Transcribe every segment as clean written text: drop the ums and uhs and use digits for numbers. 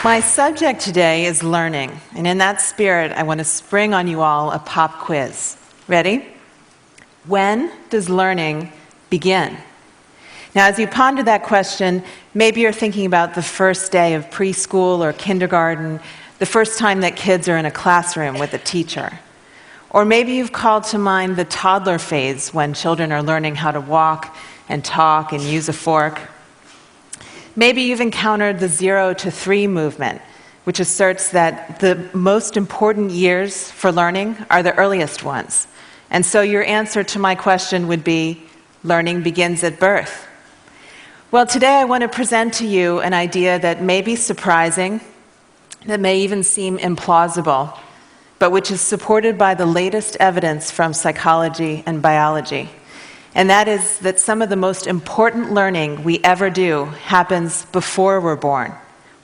My subject today is learning, and in that spirit, I want to spring on you all a pop quiz. Ready? When does learning begin? Now, as you ponder that question, maybe you're thinking about the first day of preschool or kindergarten, the first time that kids are in a classroom with a teacher. Or maybe you've called to mind the toddler phase when children are learning how to walk and talk and use a fork. Maybe you've encountered the 0 to 3 movement, which asserts that the most important years for learning are the earliest ones. And so your answer to my question would be, learning begins at birth. Well, today I want to present to you an idea that may be surprising, that may even seem implausible, but which is supported by the latest evidence from psychology and biology. And that is that some of the most important learning we ever do happens before we're born,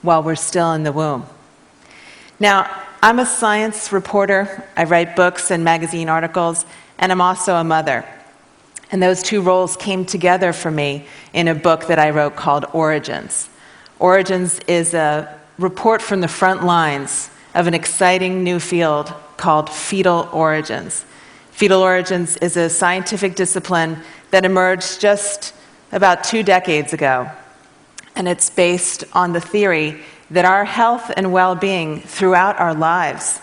while we're still in the womb. Now, I'm a science reporter. I write books and magazine articles, and I'm also a mother. And those two roles came together for me in a book that I wrote called Origins. Origins is a report from the front lines of an exciting new field called fetal origins. Fetal origins is a scientific discipline that emerged just about 2 decades ago, and it's based on the theory that our health and well-being throughout our lives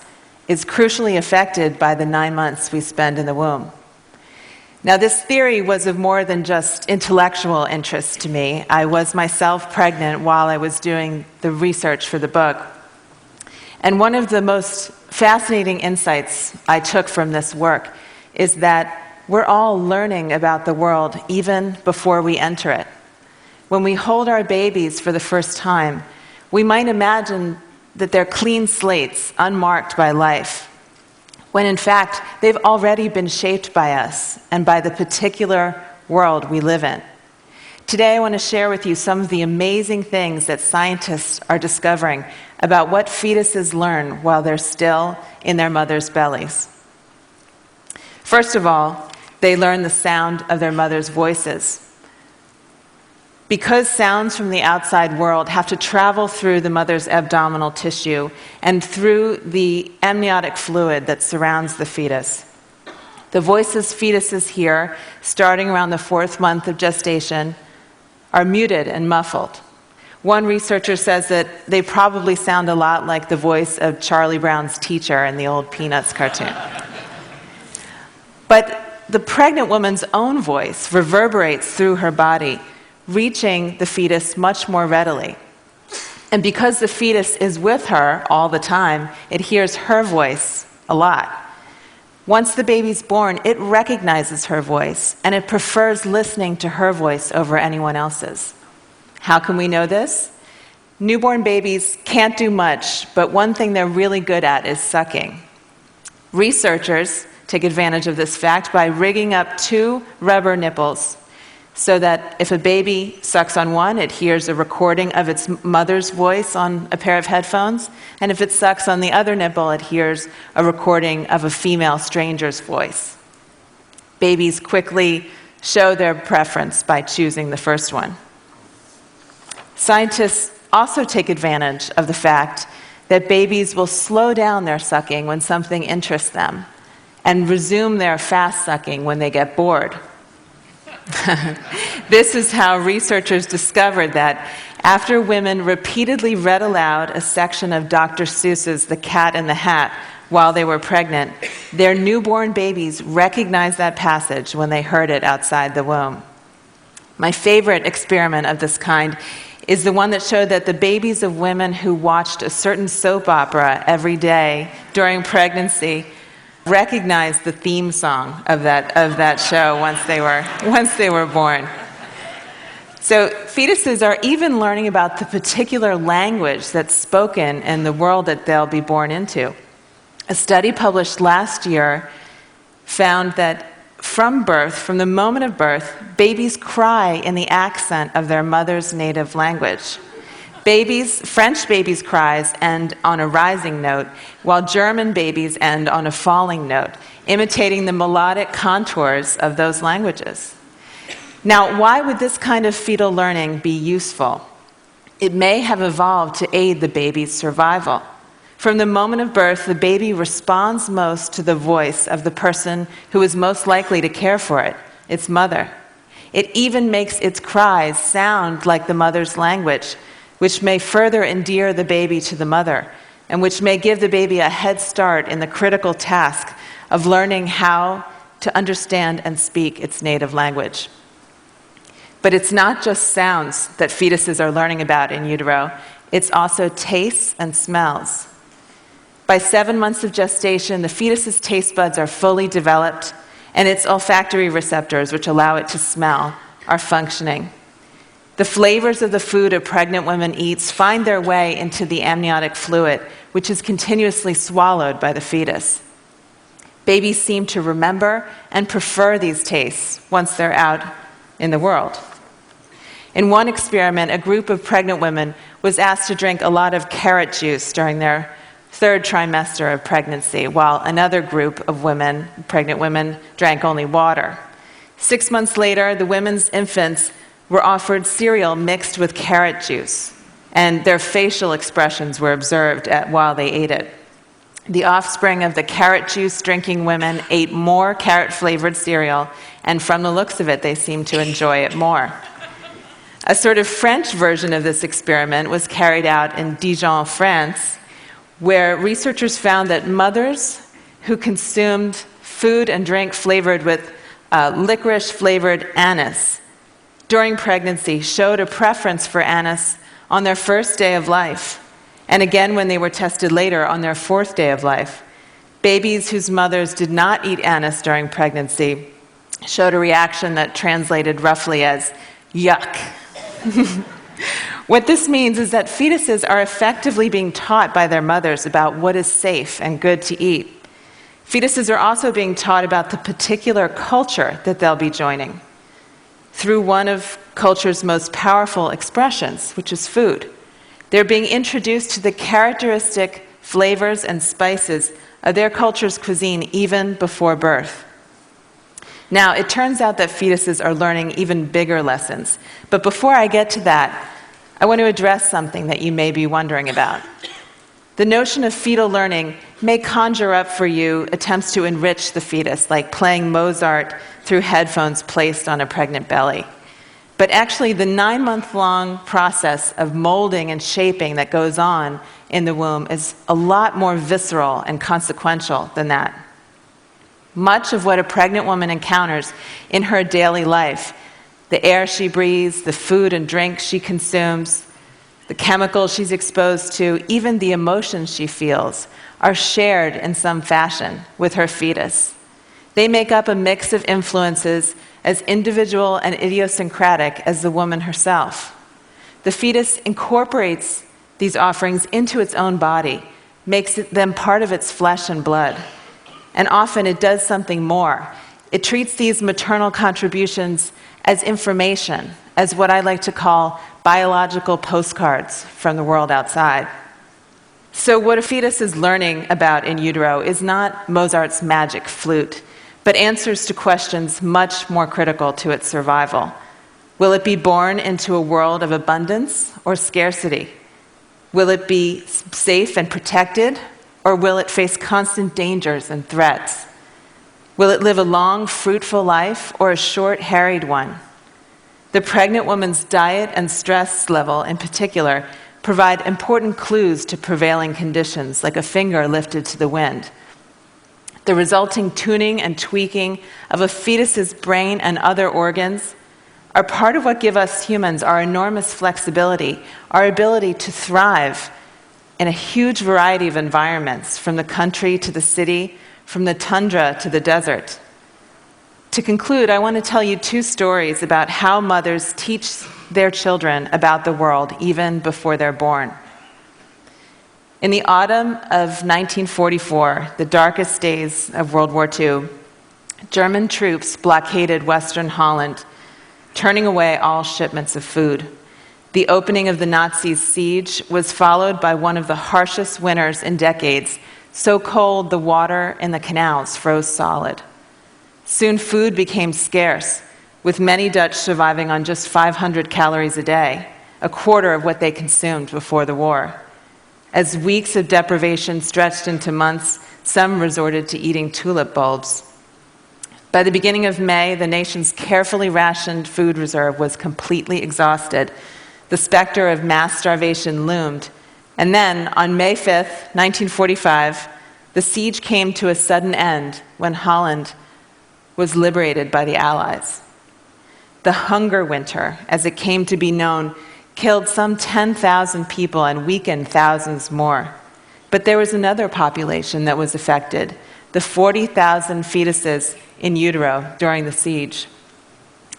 is crucially affected by the 9 months we spend in the womb. Now, this theory was of more than just intellectual interest to me. I was myself pregnant while I was doing the research for the book. And one of the most fascinating insights I took from this work is that we're all learning about the world even before we enter it. When we hold our babies for the first time, we might imagine that they're clean slates, unmarked by life, when in fact they've already been shaped by us and by the particular world we live in. Today I want to share with you some of the amazing things that scientists are discovering about what fetuses learn while they're still in their mother's bellies. First of all, they learn the sound of their mother's voices. Because sounds from the outside world have to travel through the mother's abdominal tissue and through the amniotic fluid that surrounds the fetus, the voices fetuses hear, starting around the 4th month of gestation, are muted and muffled. One researcher says that they probably sound a lot like the voice of Charlie Brown's teacher in the old Peanuts cartoon. But the pregnant woman's own voice reverberates through her body, reaching the fetus much more readily. And because the fetus is with her all the time, it hears her voice a lot. Once the baby's born, it recognizes her voice, and it prefers listening to her voice over anyone else's. How can we know this? Newborn babies can't do much, but one thing they're really good at is sucking. Researchers take advantage of this fact by rigging up 2 rubber nipples so that if a baby sucks on one, it hears a recording of its mother's voice on a pair of headphones, and if it sucks on the other nipple, it hears a recording of a female stranger's voice. Babies quickly show their preference by choosing the first one. Scientists also take advantage of the fact that babies will slow down their sucking when something interests them and resume their fast sucking when they get bored. This is how researchers discovered that after women repeatedly read aloud a section of Dr. Seuss's The Cat in the Hat while they were pregnant, their newborn babies recognized that passage when they heard it outside the womb. My favorite experiment of this kind is the one that showed that the babies of women who watched a certain soap opera every day during pregnancy recognized the theme song of that show once they were born. So fetuses are even learning about the particular language that's spoken in the world that they'll be born into. A study published last year found that from birth, from the moment of birth, babies cry in the accent of their mother's native language. French babies cries end on a rising note, while German babies end on a falling note, imitating the melodic contours of those languages. Now, why would this kind of fetal learning be useful? It may have evolved to aid the baby's survival. From the moment of birth, the baby responds most to the voice of the person who is most likely to care for it, its mother. It even makes its cries sound like the mother's language, which may further endear the baby to the mother, and which may give the baby a head start in the critical task of learning how to understand and speak its native language. But it's not just sounds that fetuses are learning about in utero, it's also tastes and smells. By 7 months of gestation, the fetus's taste buds are fully developed, and its olfactory receptors, which allow it to smell, are functioning. The flavors of the food a pregnant woman eats find their way into the amniotic fluid, which is continuously swallowed by the fetus. Babies seem to remember and prefer these tastes once they're out in the world. In one experiment, a group of pregnant women was asked to drink a lot of carrot juice during their third trimester of pregnancy, while another group of women, pregnant women, drank only water. 6 months later, the women's infants were offered cereal mixed with carrot juice, and their facial expressions were observed while they ate it. The offspring of the carrot juice drinking women ate more carrot-flavored cereal, and from the looks of it, they seemed to enjoy it more. A sort of French version of this experiment was carried out in Dijon, France, where researchers found that mothers who consumed food and drink flavored with licorice-flavored anise during pregnancy showed a preference for anise on their first day of life, and again when they were tested later on their fourth day of life. Babies whose mothers did not eat anise during pregnancy showed a reaction that translated roughly as yuck. What this means is that fetuses are effectively being taught by their mothers about what is safe and good to eat. Fetuses are also being taught about the particular culture that they'll be joining through one of culture's most powerful expressions, which is food. They're being introduced to the characteristic flavors and spices of their culture's cuisine even before birth. Now, it turns out that fetuses are learning even bigger lessons. But before I get to that, I want to address something that you may be wondering about. The notion of fetal learning may conjure up for you attempts to enrich the fetus, like playing Mozart through headphones placed on a pregnant belly. But actually, the 9-month-long process of molding and shaping that goes on in the womb is a lot more visceral and consequential than that. Much of what a pregnant woman encounters in her daily life, the air she breathes, the food and drink she consumes, the chemicals she's exposed to, even the emotions she feels, are shared in some fashion with her fetus. They make up a mix of influences as individual and idiosyncratic as the woman herself. The fetus incorporates these offerings into its own body, makes them part of its flesh and blood. And often it does something more. It treats these maternal contributions as information, as what I like to call biological postcards from the world outside. So what a fetus is learning about in utero is not Mozart's magic flute, but answers to questions much more critical to its survival. Will it be born into a world of abundance or scarcity? Will it be safe and protected, or will it face constant dangers and threats? Will it live a long, fruitful life or a short, harried one? The pregnant woman's diet and stress level in particular provide important clues to prevailing conditions, like a finger lifted to the wind. The resulting tuning and tweaking of a fetus's brain and other organs are part of what give us humans our enormous flexibility, our ability to thrive in a huge variety of environments, from the country to the city, from the tundra to the desert. To conclude, I want to tell you 2 stories about how mothers teach their children about the world even before they're born. In the autumn of 1944, the darkest days of World War II, German troops blockaded Western Holland, turning away all shipments of food. The opening of the Nazis' siege was followed by one of the harshest winters in decades, so cold the water in the canals froze solid. Soon food became scarce, with many Dutch surviving on just 500 calories a day, a quarter of what they consumed before the war. As weeks of deprivation stretched into months, some resorted to eating tulip bulbs. By the beginning of May, the nation's carefully rationed food reserve was completely exhausted. The specter of mass starvation loomed. And then, on May 5th, 1945, the siege came to a sudden end when Holland was liberated by the Allies. The hunger winter, as it came to be known, killed some 10,000 people and weakened thousands more. But there was another population that was affected, the 40,000 fetuses in utero during the siege.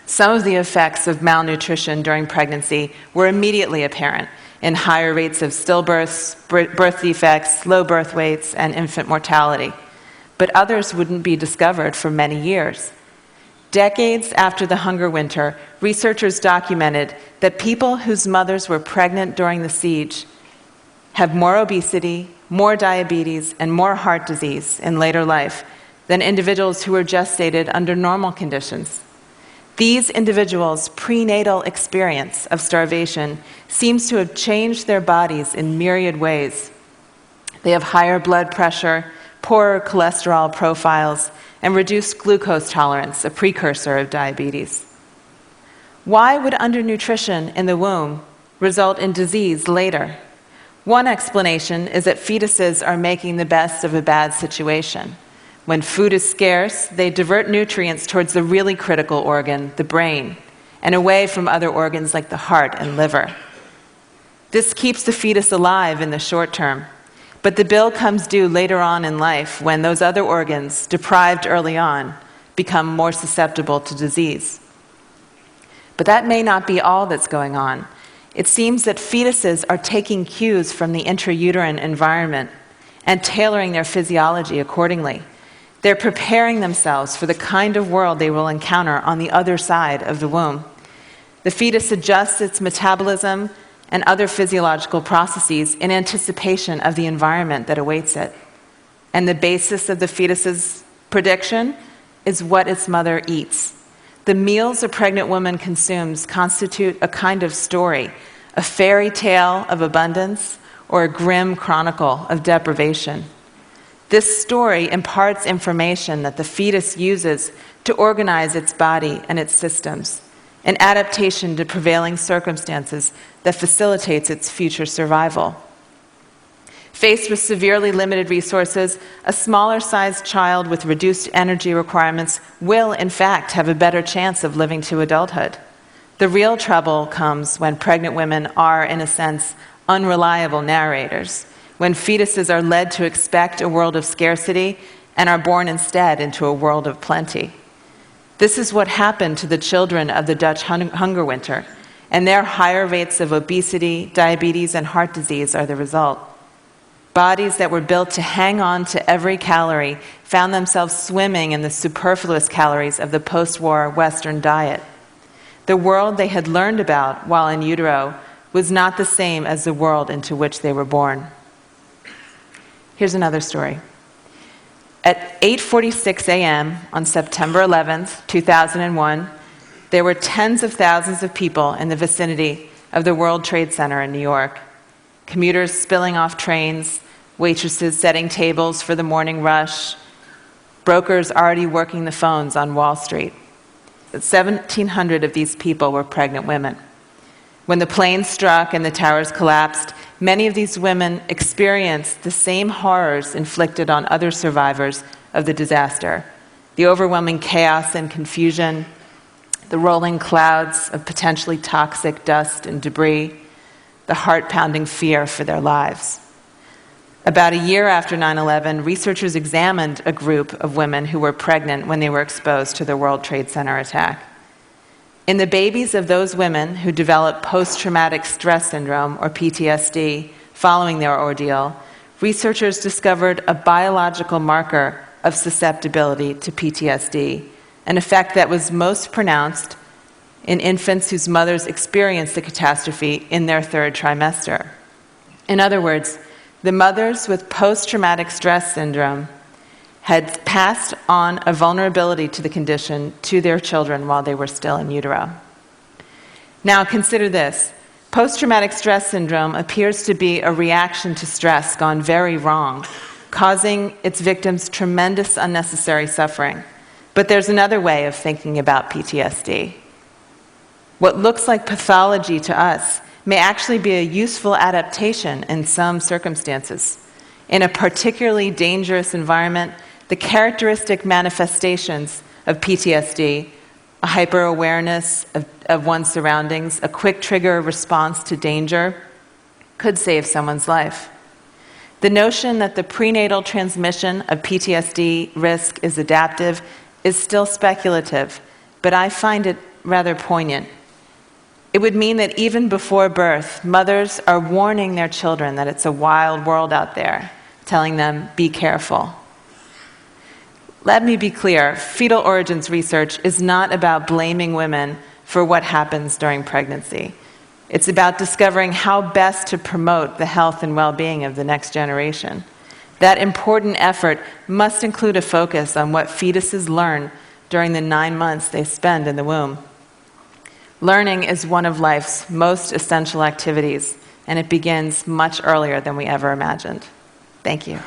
Some of the effects of malnutrition during pregnancy were immediately apparent in higher rates of stillbirths, birth defects, low birth weights, and infant mortality. But others wouldn't be discovered for many years. Decades after the hunger winter, researchers documented that people whose mothers were pregnant during the siege have more obesity, more diabetes, and more heart disease in later life than individuals who were gestated under normal conditions. These individuals' prenatal experience of starvation seems to have changed their bodies in myriad ways. They have higher blood pressure, poorer cholesterol profiles, and reduced glucose tolerance, a precursor of diabetes. Why would undernutrition in the womb result in disease later? One explanation is that fetuses are making the best of a bad situation. When food is scarce, they divert nutrients towards the really critical organ, the brain, and away from other organs like the heart and liver. This keeps the fetus alive in the short term, but the bill comes due later on in life when those other organs, deprived early on, become more susceptible to disease. But that may not be all that's going on. It seems that fetuses are taking cues from the intrauterine environment and tailoring their physiology accordingly. They're preparing themselves for the kind of world they will encounter on the other side of the womb. The fetus adjusts its metabolism and other physiological processes in anticipation of the environment that awaits it. And the basis of the fetus's prediction is what its mother eats. The meals a pregnant woman consumes constitute a kind of story, a fairy tale of abundance or a grim chronicle of deprivation. This story imparts information that the fetus uses to organize its body and its systems, an adaptation to prevailing circumstances that facilitates its future survival. Faced with severely limited resources, a smaller-sized child with reduced energy requirements will, in fact, have a better chance of living to adulthood. The real trouble comes when pregnant women are, in a sense, unreliable narrators, when fetuses are led to expect a world of scarcity and are born instead into a world of plenty. This is what happened to the children of the Dutch hunger winter, and their higher rates of obesity, diabetes, and heart disease are the result. Bodies that were built to hang on to every calorie found themselves swimming in the superfluous calories of the post-war Western diet. The world they had learned about while in utero was not the same as the world into which they were born. Here's another story. At 8:46 a.m. on September 11th, 2001, there were tens of thousands of people in the vicinity of the World Trade Center in New York. Commuters spilling off trains, waitresses setting tables for the morning rush, brokers already working the phones on Wall Street. 1,700 of these people were pregnant women. When the plane struck and the towers collapsed, many of these women experienced the same horrors inflicted on other survivors of the disaster: the overwhelming chaos and confusion, the rolling clouds of potentially toxic dust and debris, the heart-pounding fear for their lives. About a year after 9/11, researchers examined a group of women who were pregnant when they were exposed to the World Trade Center attack. In the babies of those women who developed post-traumatic stress syndrome, or PTSD, following their ordeal, researchers discovered a biological marker of susceptibility to PTSD, an effect that was most pronounced in infants whose mothers experienced the catastrophe in their third trimester. In other words, the mothers with post-traumatic stress syndrome had passed on a vulnerability to the condition to their children while they were still in utero. Now consider this. Post-traumatic stress syndrome appears to be a reaction to stress gone very wrong, causing its victims tremendous unnecessary suffering. But there's another way of thinking about PTSD. What looks like pathology to us may actually be a useful adaptation in some circumstances. In a particularly dangerous environment, the characteristic manifestations of PTSD, a hyper-awareness of one's surroundings, a quick trigger response to danger, could save someone's life. The notion that the prenatal transmission of PTSD risk is adaptive is still speculative, but I find it rather poignant. It would mean that even before birth, mothers are warning their children that it's a wild world out there, telling them, be careful. Let me be clear, fetal origins research is not about blaming women for what happens during pregnancy. It's about discovering how best to promote the health and well-being of the next generation. That important effort must include a focus on what fetuses learn during the 9 months they spend in the womb. Learning is one of life's most essential activities, and it begins much earlier than we ever imagined. Thank you.